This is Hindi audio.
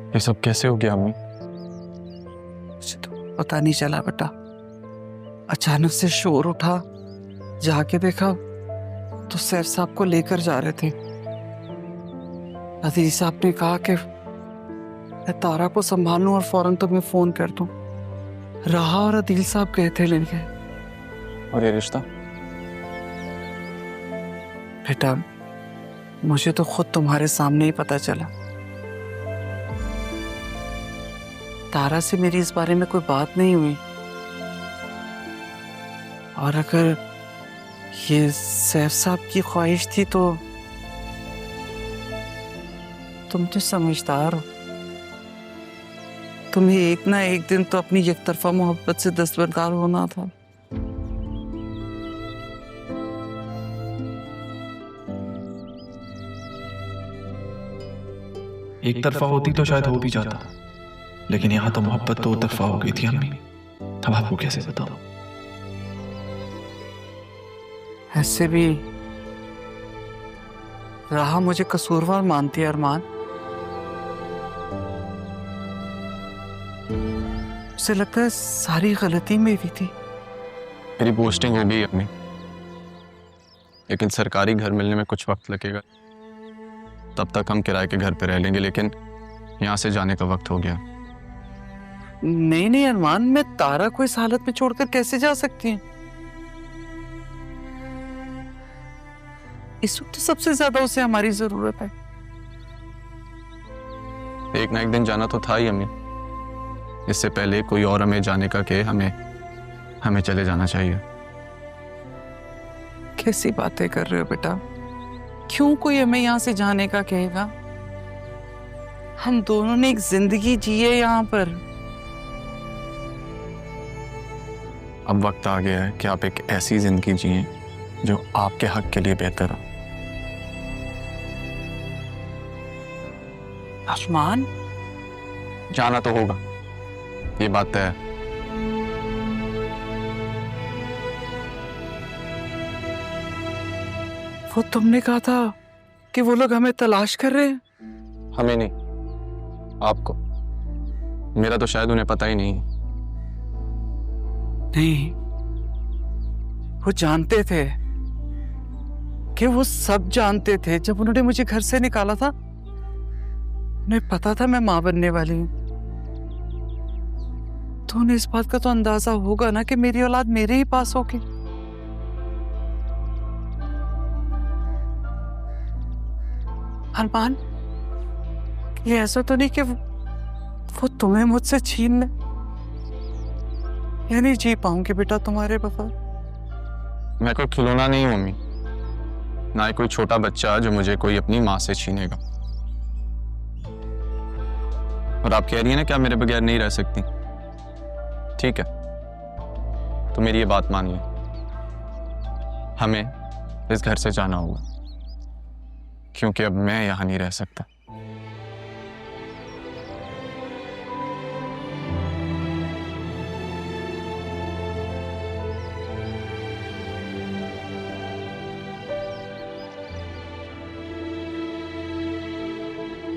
ये सब कैसे हो गया अम्मी? मुझे तो पता नहीं चला बेटा। अचानक से शोर उठा, जाके देखा तो सैफ साहब को लेकर जा रहे थे। अदील साहब ने कहा कि मैं तारा को संभालूं और फौरन तुम्हें फोन कर दूं। राहा और अदील साहब गए थे लेने। और ये रिश्ता? बेटा मुझे तो खुद तुम्हारे सामने ही पता चला। तारा से मेरी इस बारे में कोई बात नहीं हुई, और अगर ये सैफ साहब की ख्वाहिश थी तो तुम तो समझदार हो। तुम्हें एक ना एक दिन तो अपनी एकतरफा मोहब्बत से दस्तबरदार होना था। एक तरफा होती तो शायद हो भी जाता, लेकिन यहाँ तो मोहब्बत दो तरफा हो गई थी अम्मी। अब आपको कैसे बताऊं? ऐसे भी राहा मुझे कसूरवार मानती है अरमान। उसे लगता है सारी गलती मेरी थी। मेरी पोस्टिंग हो गई अम्मी, लेकिन सरकारी घर मिलने में कुछ वक्त लगेगा। तब तक हम किराए के घर पे रह लेंगे, लेकिन यहाँ से जाने का वक्त हो गया। नहीं नहीं अरमान, मैं तारा को इस हालत में छोड़कर कैसे जा सकती हूँ? इस वक्त तो सबसे ज्यादा उसे हमारी जरूरत है। एक ना एक दिन जाना तो था ही अम्मी। इससे पहले कोई और हमें जाने का कहे, हमें चले जाना चाहिए। कैसी बातें कर रहे हो बेटा? क्यों कोई हमें यहाँ से जाने का कहेगा? हम दोनों ने एक जिंदगी जी है यहाँ पर। अब वक्त आ गया है कि आप एक ऐसी जिंदगी जिए जो आपके हक के लिए बेहतर हो। आसमान, जाना तो होगा, ये बात तय है। वो तुमने कहा था कि वो लोग हमें तलाश कर रहे हैं। हमें नहीं, आपको। मेरा तो शायद उन्हें पता ही नहीं। नहीं, वो जानते थे कि वो सब जानते थे। जब उन्होंने मुझे घर से निकाला था, उन्हें पता था मैं मां बनने वाली हूं। तो उन्हें इस बात का तो अंदाजा होगा ना कि मेरी औलाद मेरे ही पास होगी। अरमान, ये ऐसा तो नहीं कि वो तुम्हें मुझसे छीन ले? या नहीं जी पाऊंगी बेटा तुम्हारे बगैर? मैं कोई खिलौना नहीं हूं अम्मी, ना ही कोई छोटा बच्चा जो मुझे कोई अपनी मां से छीनेगा। और आप कह रही हैं ना कि आप मेरे बगैर नहीं रह सकती। ठीक है, तो मेरी ये बात मानिए, हमें इस घर से जाना होगा, क्योंकि अब मैं यहां नहीं रह सकता।